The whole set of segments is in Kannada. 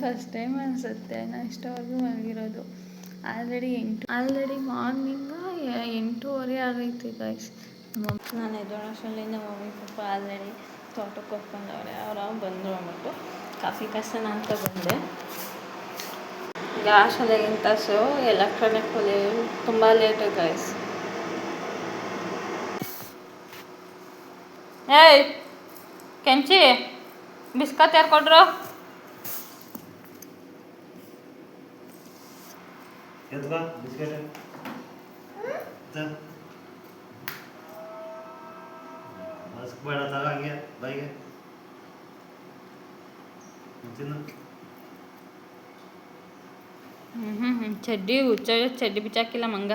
ಫಸ್ಟ್ ಟೈಮ್ ಅನಿಸುತ್ತೆ ನಾನು ಇಷ್ಟವರೆಗೂ ಮಲಗಿರೋದು. ಆಲ್ರೆಡಿ ಮಾರ್ನಿಂಗ್ 8:30 ಆಗೈತೆ ಗೈಸ್. ನಾನು ಎದ್ದೋಳಷ್ಟರಲ್ಲಿಂದ ಮಮ್ಮಿ ಪಾಪ ಆಲ್ರೆಡಿ ತೋಟಕ್ಕೆ ಹೋಗ್ಕೊಂಡವ್ರೆ. ಬಂದರು ಅಂದ್ಬಿಟ್ಟು ಕಾಫಿ ಕಾಸೋಣ ಅಂತ ಬಂದೆ. ಗ್ಯಾಸ್ ಒಲೆಗಿಂತ ಎಲೆಕ್ಟ್ರಾನಿಕ್ ಒಲೆ ತುಂಬ ಲೇಟು ಗೈಸ್. ಏಯ್ ಕೆಂಚಿ ಬಿಸ್ಕತ್ ಯಾರು ಕೊಡ್ರು? ಚಡ್ಡಿ ಬಿಚ್ಚಾಕಿಲ್ಲ ಮಂಗ.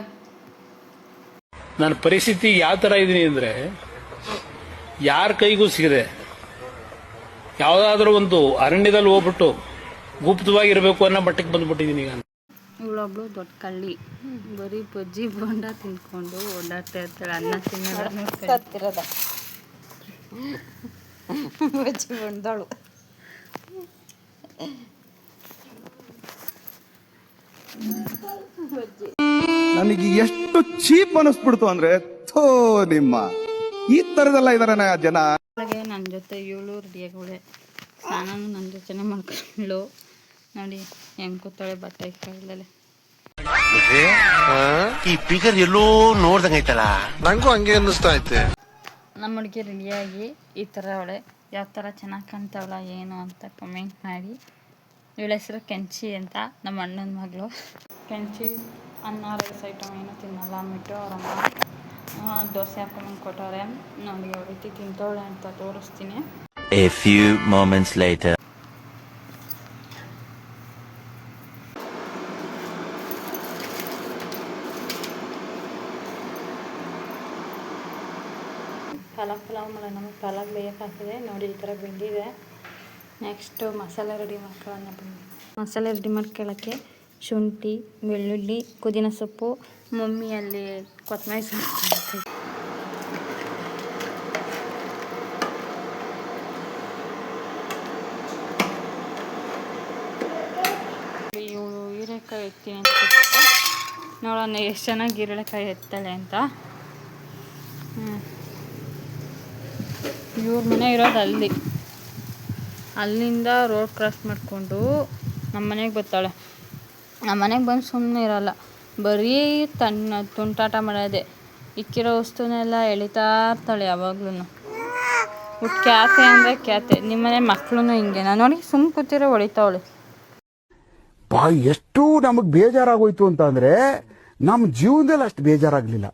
ನನ್ನ ಪರಿಸ್ಥಿತಿ ಯಾವ ತರ ಇದೀನಿ ಅಂದ್ರೆ ಯಾರ ಕೈಗೂ ಸಿಗದೆ ಯಾವ್ದಾದ್ರು ಒಂದು ಅರಣ್ಯದಲ್ಲಿ ಹೋಗ್ಬಿಟ್ಟು ಗುಪ್ತವಾಗಿರ್ಬೇಕು ಅನ್ನೋ ಮಟ್ಟಕ್ಕೆ ಬಂದ್ಬಿಟ್ಟಿದೀನಿ ಈಗ. ಇವಳೊಬ್ಳು ದೊಡ್ಡ ಕಳ್ಳಿ, ಬರೀ ಬಜ್ಜಿ ಬೋಂಡ ತಿನ್ಕೊಂಡು ಓಡಾಡ್ತಾ ಇರ್ತಾಳೆ. ಅನ್ನ ತಿನ್ನೋದ ಬಜ್ಜಿ ಬೋಂಡಾಳು. ನನಗೆ ಎಷ್ಟು ಚೀಪ್ ಅನಿಸ್ಬಿಡ್ತು ಅಂದ್ರೆ ಥೋ ನಿಮ್ಮ ಈ ತರದೆಲ್ಲ ಇದಾರೆ ಜನ. ನನ್ನ ಜೊತೆ ಇವಳು ರೆಡಿಯಾಗವಳೆ. ಸ್ನಾನನು ನನ್ನ ಜೊತೆನೆ ಮಾಡ್ಕೊಂಡ್ಳು. ನೋಡಿ ಹೆಂಗ್ ಕೂತಾಳೆ ಬಟ್ಟೆ ಇಕ್ಕಳಲ್ಲೇ. ಈ ಫಿಗರ್ ಎಲ್ಲೋ ನೋಡ್ದಂಗೈತಲ್ಲ, ನಂಗೂ ಹಂಗೆ ಅನ್ನಿಸ್ತಾ ಐತೆ. ನಮ್ಮ ಹುಡುಗಿ ರೆಡಿಯಾಗಿ ಈ ಥರ ಅವಳೆ. ಯಾವ ಥರ ಚೆನ್ನಾಗಿ ಕಾಣ್ತಾವಳ ಏನು ಅಂತ ಕಮೆಂಟ್ ಮಾಡಿ. ಇವಳ ಹೆಸರು ಕೆಂಚಿ ಅಂತ, ನಮ್ಮ ಅಣ್ಣನ ಮಗಳು. ಕೆಂಚಿ ಅನ್ನ ರೈಸ್ ಐಟಮ್ ಏನೂ ತಿನ್ನಲ್ಲ ಅಂದ್ಬಿಟ್ಟು ಅವರಮ್ಮ ದೋಸೆ ಹಾಕೊಂಬಂದು ಕೊಟ್ಟವ್ರೆ. ನೋಡಿ ಯಾವ ರೀತಿ ತಿಂತವಳೆ ಅಂತ ತೋರಿಸ್ತೀನಿ. A few moments later. Pulao ಮಾಡೋಣ. ನಮಗೆ ಪಲಾವ್ ಬೇಯಕ್ಕೆ ನೋಡಿ ಈ ಥರ ಬೆಂದಿದೆ. ನೆಕ್ಸ್ಟು ಮಸಾಲೆ ರೆಡಿ ಮಾಡ್ಕೊಳ್ಳೋಣ ಬನ್ನಿ. ಮಸಾಲೆ ರೆಡಿ ಮಾಡ್ಕೊಳ್ಳೋಕ್ಕೆ ಶುಂಠಿ, ಬೆಳ್ಳುಳ್ಳಿ, ಪುದೀನ ಸೊಪ್ಪು, ಮಮ್ಮಿ ಅಲ್ಲಿ ಕೊತ್ತಂಬರಿ ಸೊಪ್ಪು. ಇವಳು ಹೀರೆಕಾಯಿ ಎತ್ತೀನಿ ಅಂತ ನೋಡೋಣ ಎಷ್ಟು ಚೆನ್ನಾಗಿ ಹೀರೆಕಾಯಿ ಎತ್ತಾಳೆ ಅಂತ. ಇವ್ರ ಮನೆ ಇರೋದು ಅಲ್ಲಿಂದ ರೋಡ್ ಕ್ರಾಸ್ ಮಾಡಿಕೊಂಡು ನಮ್ಮ ಮನೆಗೆ ಬರ್ತಾಳೆ. ನಮ್ಮ ಮನೆಗೆ ಬಂದು ಸುಮ್ಮನೆ ಇರೋಲ್ಲ, ಬರೀ ತುಂಟಾಟ ಮಾಡೋದೆ. ಇಕ್ಕಿರೋ ವಸ್ತುನೆಲ್ಲ ಎಳಿತಾ ಇರ್ತಾಳೆ ಯಾವಾಗ್ಲೂ. ಕ್ಯಾತೆ ಅಂದರೆ ಕ್ಯಾತೆ. ನಿಮ್ಮನೆ ಮಕ್ಕಳು ಹಿಂಗೆನಾ ನೋಡಿ, ಸುಮ್ಮನೆ ಕೂತಿರೋ ಹೊಡಿತಾವಳೆ. ಎಷ್ಟು ನಮಗೆ ಬೇಜಾರಾಗೋಯ್ತು ಅಂತ ಅಂದ್ರೆ ನಮ್ಮ ಜೀವನದಲ್ಲಿ ಅಷ್ಟು ಬೇಜಾರಾಗ್ಲಿಲ್ಲ,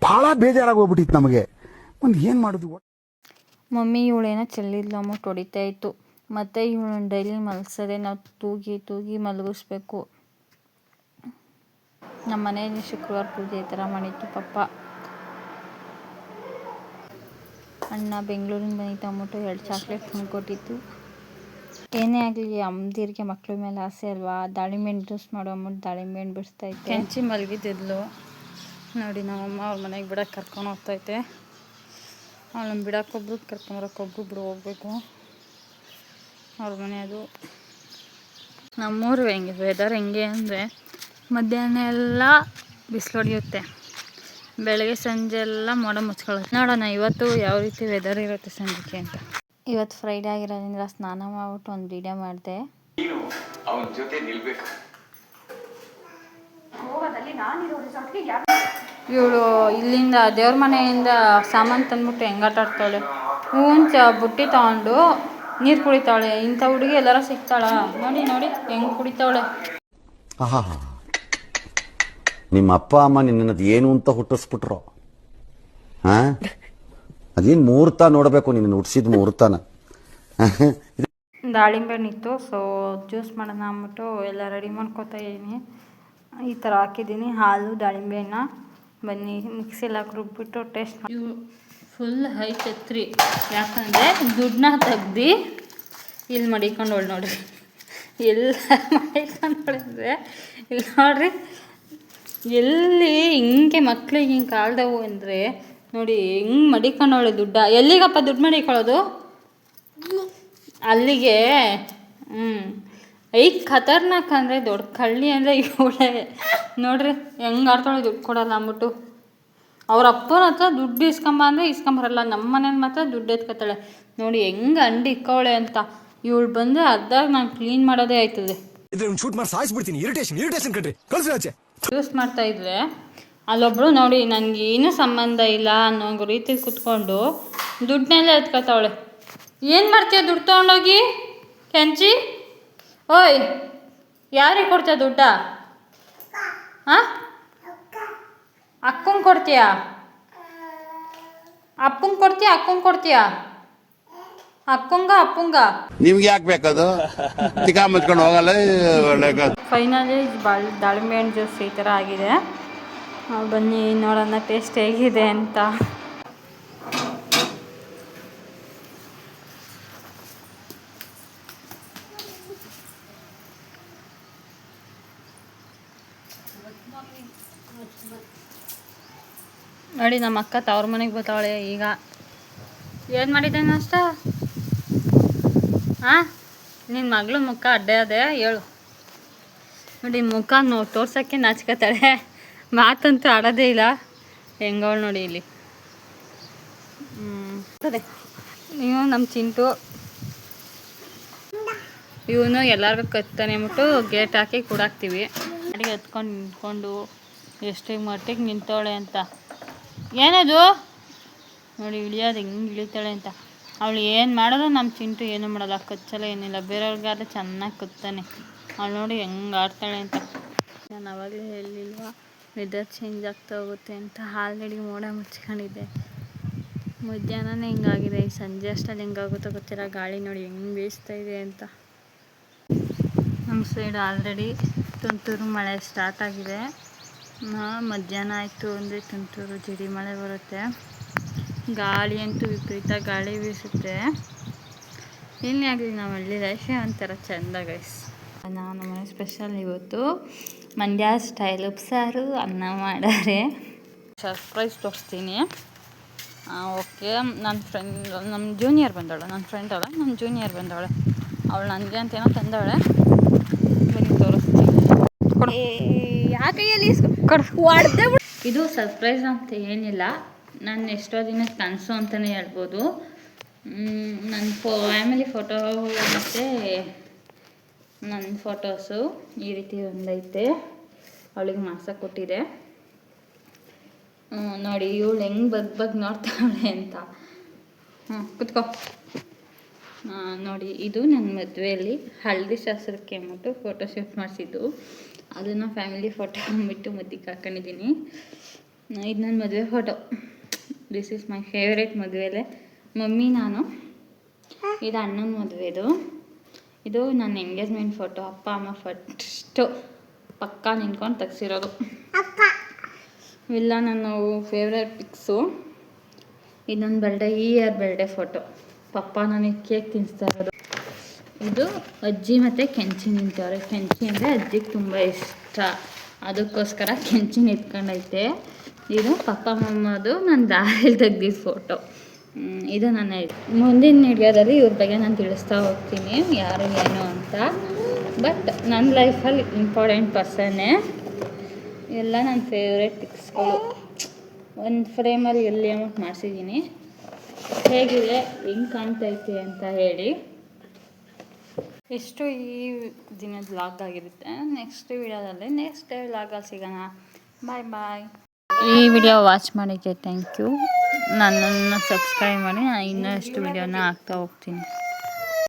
ಬಹಳ ಬೇಜಾರಾಗೋಗ್ಬಿಟ್ಟಿತ್ತು ನಮಗೆ. ಒಂದು ಏನು ಮಾಡೋದು. ಮಮ್ಮಿ ಇವಳೇನೋ ಚೆಲ್ಲಿದ್ಲು ಅಮ್ಮಟ್ಟು ಹೊಡಿತಾ ಇತ್ತು. ಮತ್ತು ಇವಳನ್ನ ಡೈಲಿ ಮಲಗಿಸೋದೆ ನಾವು ತೂಗಿ ಮಲಗಿಸ್ಬೇಕು. ನಮ್ಮ ಮನೆಯಲ್ಲಿ ಶುಕ್ರವಾರ ಪೂಜೆ ಈ ಥರ ಮಾಡಿತ್ತು ಪಾಪ. ಅಣ್ಣ ಬೆಂಗಳೂರಿಂದ ಬಂದಿತ್ತು ಅಂದ್ಬಿಟ್ಟು 2 ಚಾಕ್ಲೇಟ್ ತಂದುಕೊಟ್ಟಿತ್ತು. ಏನೇ ಆಗಲಿ ಅಮ್ಮದಿರಿಗೆ ಮಕ್ಳ ಮೇಲೆ ಆಸೆ ಅಲ್ವಾ. ದಾಳಿಂಬೆ ಜ್ಯೂಸ್ ಮಾಡೋ ಅಂದ್ಬಿಟ್ಟು ದಾಳಿಂಬೆ ಬಿಡಿಸ್ತೈತೆ. ಕೆಂಚಿ ಮಲಗಿದ್ದಿದ್ಲು ನೋಡಿ. ನಮ್ಮಮ್ಮ ಅವ್ರ ಮನೆಗೆ ಬಿಡೋಕೆ ಕರ್ಕೊಂಡು ಹೋಗ್ತೈತೆ. ಅವಳನ್ನ ಬಿಡೋಕ್ಕೊಬ್ರು ಕರ್ಕೊಂಬರೋಕ್ಕೊಬ್ರು ಹೋಗ್ಬೇಕು. ಅವ್ರ ಮನೆ ಅದು. ನಮ್ಮೂರು ವೆದರ್ ಹೆಂಗೆ ಅಂದರೆ ಮಧ್ಯಾಹ್ನ ಎಲ್ಲ ಬಿಸಿಲು ಹೊಡೆಯುತ್ತೆ, ಬೆಳಗ್ಗೆ ಸಂಜೆ ಎಲ್ಲ ಮೋಡ ಮುಚ್ಕೊಳ್ಳುತ್ತೆ. ನೋಡೋಣ ಇವತ್ತು ಯಾವ ರೀತಿ ವೆದರ್ ಇರುತ್ತೆ ಸಂಜೆಗೆ ಅಂತ. ಇವತ್ತು ಫ್ರೈಡೇ ಆಗಿರೋದ್ರಿಂದ ಸ್ನಾನ ಮಾಡ್ಬಿಟ್ಟು ಒಂದು ವಿಡಿಯೋ ಮಾಡಿದೆ. ಅವನ ಜೊತೆ ನಿಲ್ಬೇಕು. ಇವಳು ಇಲ್ಲಿಂದ ದೇವ್ರ ಮನೆಯಿಂದ ಸಾಮಾನು ತಂದ್ಬಿಟ್ಟು ಹೆಂಗಾಟ ಆಡ್ತಾಳೆ. ಹೂಂಚ ಬುಟ್ಟಿ ತಗೊಂಡು ನೀರು ಕುಡಿತಾವಳೆ. ಇಂಥ ಹುಡುಗಿ ಎಲ್ಲಾರ ಸಿಗ್ತಾಳ ನೋಡಿ ಹೆಂಗೆ ಕುಡಿತಾವಳೆ. ನಿಮ್ಮ ಅಪ್ಪ ಅಮ್ಮ ನಿನ್ನದು ಏನು ಅಂತ ಹುಟ್ಟಿಸ್ಬಿಟ್ರು. ಅದೇನು ಮುಹೂರ್ತ ನೋಡಬೇಕು, ನಿನ್ನ ಹುಟ್ಟಿಸಿದ ಮುಹೂರ್ತನ. ದಾಳಿಂಬೆ ನಿತ್ತು, ಸೊ ಜ್ಯೂಸ್ ಮಾಡೋಣ ಅಂದ್ಬಿಟ್ಟು ಎಲ್ಲ ರೆಡಿ ಮಾಡ್ಕೊತಾ ಇದ್ದೀನಿ. ಈ ಥರ ಹಾಕಿದ್ದೀನಿ ಹಾಲು ದಾಳಿಂಬೆನ. ಬನ್ನಿ ಮಿಕ್ಸಿಲಿ ಹಾಕಿ ರುಬ್ಬಿಟ್ಟು ಟೇಸ್ಟ್. ಇವು ಫುಲ್ ಹೈ ಛತ್ರಿ, ಯಾಕಂದರೆ ದುಡ್ಡನ್ನ ತೆಗ್ದು ಇಲ್ಲಿ ಮಡಿಕೊಂಡವಳು ನೋಡ್ರಿ. ಎಲ್ಲ ಮಡಿಕೊಂಡವಳಿದ್ರೆ ಇಲ್ಲಿ ನೋಡ್ರಿ, ಎಲ್ಲಿ ಹಿಂಗೆ ಮಕ್ಳಿಗೆ ಹಿಂಗೆ ಕಾಲ್ದವು ಅಂದರೆ ನೋಡಿ ಹೆಂಗೆ ಮಡಿಕೊಂಡವಳೆ ದುಡ್ಡ. ಎಲ್ಲಿಗಪ್ಪ ದುಡ್ಡು ಮಡಿಕೊಳ್ಳೋದು? ಅಲ್ಲಿಗೆ ಐ ಖತರ್ನಾಕ್ ಅಂದರೆ ದೊಡ್ಡ ಕಳ್ಳಿ ಅಂದರೆ ಇವಳೆ ನೋಡ್ರಿ ಹೆಂಗೆ ಆಡ್ತಾಳೆ ದುಡ್ಡು ಕೊಡಲ್ಲ ಅಂದ್ಬಿಟ್ಟು. ಅವ್ರ ಅಪ್ಪನ ಹತ್ರ ದುಡ್ಡು ಇಸ್ಕೊಂಬ ಅಂದರೆ ಇಸ್ಕೊಂಬರಲ್ಲ, ನಮ್ಮ ಮನೇಲಿ ಮಾತ್ರ ದುಡ್ಡು ಎತ್ಕೊತಾಳೆ ನೋಡಿ ಹೆಂಗೆ ಅಂಡಿ ಇಕ್ಕವಳೆ ಅಂತ. ಇವಳು ಬಂದರೆ ಅರ್ಧಾಗ ನಾನು ಕ್ಲೀನ್ ಮಾಡೋದೇ ಆಯ್ತದೆ. ಶೂಟ್ ಮಾಡಿ ಸಾಯಿಸ್ಬಿಡ್ತೀನಿ. ಇರಿಟೇಷನ್ ಕಣ್ರಿ, ಕಳ್ಸಿ ಆಚೆ. ಯೂಸ್ ಮಾಡ್ತಾಯಿದ್ರೆ ಅಲ್ಲೊಬ್ಳು ನೋಡಿ ನನಗೇನು ಸಂಬಂಧ ಇಲ್ಲ ಅನ್ನೋ ರೀತಿ ಕುತ್ಕೊಂಡು ದುಡ್ಡನ್ನೆಲ್ಲ ಎತ್ಕೊತಾವಳೆ. ಏನು ಮಾಡ್ತೀಯ ದುಡ್ಡು ತೊಗೊಂಡೋಗಿ ಕೆಂಚಿ? ಓಯ್ ಯಾರಿಗೆ ಕೊಡ್ತೀಯ ದುಡ್ಡ? ಹಾಂ, ಅಕ್ಕಂಗೆ ಕೊಡ್ತೀಯಾ? ಅಪ್ಪಂಗೆ ಕೊಡ್ತೀಯ ಅಕ್ಕಂಗೆ ಕೊಡ್ತೀಯಾ? ಅಪ್ಪಂಗ ನಿಮ್ಗೆ ಯಾಕೆ ಬೇಕದು? ತಿಕಾ ಮುಚ್ಕೊಂಡು ಹೋಗಲ್ಲ. ಫೈನಲಿ ದಾಳಿಂಬೆ ಹಣ್ಣು ಜ್ಯೂಸ್ ಈ ಥರ ಆಗಿದೆ. ಬನ್ನಿ ನೋಡೋಣ ಟೇಸ್ಟ್ ಹೇಗಿದೆ ಅಂತ. ನೋಡಿ ನಮ್ಮ ಅಕ್ಕ ತವ್ರ ಮನೆಗೆ ಬರ್ತಾವಳೆ ಈಗ. ಏನು ಮಾಡಿದ್ದೆ ಅಷ್ಟ? ಹಾಂ, ನಿನ್ನ ಮಗಳು ಮುಖ ಅಡ್ಡೆ ಅದೇ ಹೇಳು. ನೋಡಿ ಮುಖ ತೋರ್ಸೋಕ್ಕೆ ನಾಚ್ಕೋತಾಳೆ, ಮಾತಂತೂ ಆಡೋದೇ ಇಲ್ಲ. ಹೆಂಗವಳು ನೋಡಿ ಇಲ್ಲಿ. ಅದೇ ನೀವು ನಮ್ಮ ಚಿಂಟು, ಇವನು ಎಲ್ಲರಿಗೂ ಕತ್ತಾನೆ ಅಂದ್ಬಿಟ್ಟು ಗೇಟ್ ಹಾಕಿ ಕೂಡಾಕ್ತೀವಿ. ಅಡಿಗೆ ಎತ್ಕೊಂಡು ನಿಂತ್ಕೊಂಡು ಎಷ್ಟೇ ಮಟ್ಟಿಗೆ ನಿಂತವಳೆ ಅಂತ. ಏನದು ನೋಡಿ ಇಳಿಯೋದು ಹೆಂಗೆ ಇಳಿತಾಳೆ ಅಂತ. ಅವಳು ಏನು ಮಾಡೋದು ನಮ್ಮ ಚಿಂಟು ಏನೂ ಮಾಡಲ್ಲ, ಕಚ್ಚಲ್ಲ ಏನಿಲ್ಲ. ಬೇರೆಯವ್ರಿಗಾದ್ರೆ ಚೆನ್ನಾಗಿ ಕತ್ತಾನೆ. ಅವಳು ನೋಡಿ ಹೆಂಗೆ ಆಡ್ತಾಳೆ ಅಂತ. ನಾನು ಅವಾಗಲೇ ಹೇಳಿಲ್ವಾ ವೆದರ್ ಚೇಂಜ್ ಆಗ್ತಾ ಹೋಗುತ್ತೆ ಅಂತ. ಆಲ್ರೆಡಿ ಮೋಡ ಮುಚ್ಕೊಂಡಿದ್ದೆ. ಮಧ್ಯಾಹ್ನನೇ ಹಿಂಗಾಗಿದೆ, ಈ ಸಂಜೆ ಅಷ್ಟಲ್ಲಿ ಹೆಂಗಾಗುತ್ತೋ ಗೊತ್ತಿಲ್ಲ. ಗಾಳಿ ನೋಡಿ ಹೆಂಗೆ ಬೀಸ್ತಾಯಿದೆ ಅಂತ. ನಮ್ಮ ಸೈಡ್ ಆಲ್ರೆಡಿ ತುಂತುರು ಮಳೆ ಸ್ಟಾರ್ಟ್ ಆಗಿದೆ. ಮಧ್ಯಾಹ್ನ ಆಯಿತು ಅಂದರೆ ತುಂತುರು ಜಿಡಿ ಮಳೆ ಬರುತ್ತೆ. ಗಾಳಿ ಅಂತೂ ವಿಪರೀತ ಗಾಳಿ ಬೀಸುತ್ತೆ. ಏನೇ ಆಗಲಿ ನಾವು ಹಳ್ಳಿ ಲೈಫೇ ಒಂಥರ ಚೆಂದ ಗೈಸ್. ನಮ್ಮ ಮನೆ ಸ್ಪೆಷಲ್ ಇವತ್ತು ಮಂಡ್ಯ ಸ್ಟೈಲ್ ಉಪ್ಸಾರು ಅನ್ನ ಮಾಡಾರೆ. ಸರ್ಪ್ರೈಸ್ ತೋರಿಸ್ತೀನಿ. ಓಕೆ, ನನ್ನ ಫ್ರೆಂಡ್ ನಮ್ಮ ಜೂನಿಯರ್ ಬಂದವಳೆ, ನನ್ನ ಫ್ರೆಂಡ್ ಅಲ್ಲ ನಮ್ಮ ಜೂನಿಯರ್ ಬಂದವಳೆ. ಅವಳು ನನಗೆ ಅಂತೇನೋ ತಂದವಳೆ. ಬನ್ನಿ ತೋರಿಸ್ತೀನಿ. ಯಾ ಕೈಯಲ್ಲಿ ಹೊಡೆದೇ. ಇದು ಸರ್ಪ್ರೈಸ್ ಅಂತ ಏನಿಲ್ಲ, ನಾನು ಎಷ್ಟೋ ದಿನದ ಕನಸು ಅಂತಲೇ ಹೇಳ್ಬೋದು. ನನ್ನ ಫ್ಯಾಮಿಲಿ ಫೋಟೋ ಮತ್ತು ನನ್ನ ಫೋಟೋಸು ಈ ರೀತಿ ಒಂದೈತೆ. ಅವಳಿಗೆ ಮಾಡ್ಸೋಕೆ ಕೊಟ್ಟಿದೆ ನೋಡಿ. ಇವಳು ಹೆಂಗೆ ಬಗ್ಗೆ ನೋಡ್ತಾಳೆ ಅಂತ. ಕುತ್ಕೋ. ನೋಡಿ ಇದು ನನ್ನ ಮದುವೆಯಲ್ಲಿ ಹಳದಿ ಶಾಸ್ತ್ರಕ್ಕೆ ಅಂದ್ಬಿಟ್ಟು ಫೋಟೋ ಶೂಟ್ ಮಾಡಿಸಿದ್ದು. ಅದನ್ನು ಫ್ಯಾಮಿಲಿ ಫೋಟೋ ಅಂದ್ಬಿಟ್ಟು ಮುದ್ದಿಗೆ ಹಾಕೊಂಡಿದ್ದೀನಿ. ಇದು ನನ್ನ ಮದುವೆ photo. This is my favourite ಮದುವೆಲೆ. ಮಮ್ಮಿ ನಾನು. ಇದು ಅಣ್ಣನ ಮದುವೆದು. ಇದು ನನ್ನ ಎಂಗೇಜ್ಮೆಂಟ್ ಫೋಟೋ. ಅಪ್ಪ ಅಮ್ಮ ಫಸ್ಟು ಪಕ್ಕ ನಿಂತ್ಕೊಂಡು ತೆಗ್ಸಿರೋದು. ಇವೆಲ್ಲ ನನ್ನ ಫೇವ್ರೇಟ್ ಪಿಕ್ಸು. ಇದೊಂದು ಈ ಇಯರ್ ಬರ್ಡೇ ಫೋಟೋ. ಪಪ್ಪ ನನಗೆ ಕೇಕ್ ತಿನ್ನಿಸ್ತಾ ಇರೋದು. ಇದು ಅಜ್ಜಿ ಮತ್ತು ಕೆಂಚಿ ನಿಂತವ್ರೆ. ಕೆಂಚಿ ಅಂದರೆ ಅಜ್ಜಿಗೆ ತುಂಬ ಇಷ್ಟ, ಅದಕ್ಕೋಸ್ಕರ ಕೆಂಚಿ ನಿಂತ್ಕೊಂಡೈತೆ. ಇದು ಪಪ್ಪ ಮಮ್ಮದು ನಾನು ದಾರಿಯಲ್ಲಿ ತೆಗ್ದಿದ್ದು ಫೋಟೋ. ಇದು ನನ್ನ ಮುಂದಿನ ವಿಡಿಯೋದಲ್ಲಿ ಇವ್ರ ಬಗ್ಗೆ ನಾನು ತಿಳಿಸ್ತಾ ಹೋಗ್ತೀನಿ ಯಾರು ಏನು ಅಂತ. ಬಟ್ ನನ್ನ ಲೈಫಲ್ಲಿ ಇಂಪಾರ್ಟೆಂಟ್ ಪರ್ಸನ್ನೇ. ಎಲ್ಲ ನನ್ನ ಫೇವ್ರೇಟ್ ಪಿಕ್ಸ್ಗಳು ಒಂದು ಫ್ರೇಮಲ್ಲಿ ಎಲ್ಲಿ ಅಮೌಂಟ್ ಮಾಡಿಸಿದ್ದೀನಿ. ಹೇಗಿದೆ, ಹೆಂಗೆ ಕಾಣ್ತೈತೆ ಅಂತ ಹೇಳಿ. ಎಷ್ಟು ಈ ದಿನದ ವ್ಲಾಗ್ ಆಗಿರುತ್ತೆ. ನೆಕ್ಸ್ಟ್ ವಿಡಿಯೋದಲ್ಲಿ ನೆಕ್ಸ್ಟ್ ಡೇ ವ್ಲಾಗಲ್ಲಿ ಸಿಗೋಣ. ಬಾಯ್ ಬಾಯ್. ಈ ವಿಡಿಯೋ ವಾಚ್ ಮಾಡೋಕ್ಕೆ ಥ್ಯಾಂಕ್ ಯು. ನನ್ನನ್ನು ಸಬ್ಸ್ಕ್ರೈಬ್ ಮಾಡಿ, ನಾನು ಇನ್ನಷ್ಟು ವಿಡಿಯೋನ ಹಾಕ್ತಾ ಹೋಗ್ತೀನಿ.